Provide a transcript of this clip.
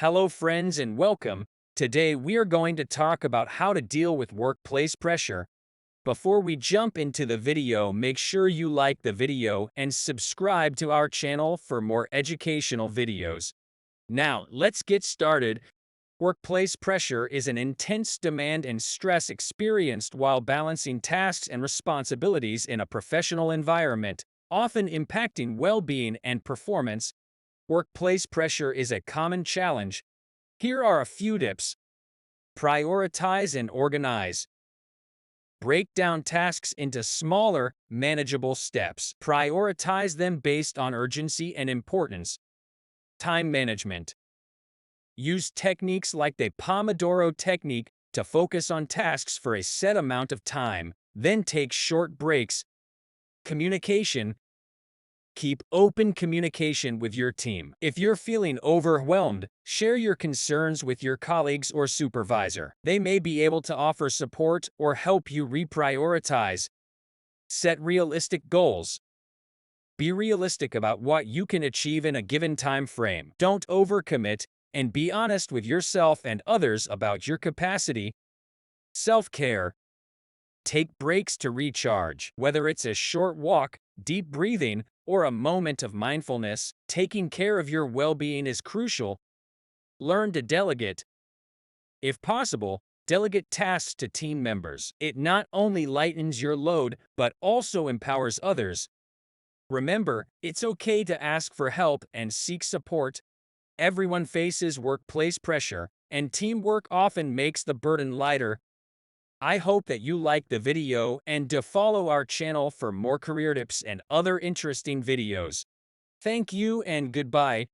Hello, friends, and welcome. Today, we are going to talk about how to deal with workplace pressure. Before we jump into the video, make sure you like the video and subscribe to our channel for more educational videos. Now, let's get started. Workplace pressure is an intense demand and stress experienced while balancing tasks and responsibilities in a professional environment, often impacting well-being and performance. Workplace pressure is a common challenge. Here are a few tips. Prioritize and organize. Break down tasks into smaller, manageable steps. Prioritize them based on urgency and importance. Time management. Use techniques like the Pomodoro technique to focus on tasks for a set amount of time, then take short breaks. Communication. Keep open communication with your team. If you're feeling overwhelmed, share your concerns with your colleagues or supervisor. They may be able to offer support or help you reprioritize. Set realistic goals. Be realistic about what you can achieve in a given time frame. Don't overcommit, and be honest with yourself and others about your capacity. Self-care. Take breaks to recharge. Whether it's a short walk, deep breathing, or a moment of mindfulness, taking care of your well-being is crucial. Learn to delegate. If possible, delegate tasks to team members. It not only lightens your load, but also empowers others. Remember, it's okay to ask for help and seek support. Everyone faces workplace pressure, and teamwork often makes the burden lighter. I hope that you liked the video and to follow our channel for more career tips and other interesting videos. Thank you and goodbye.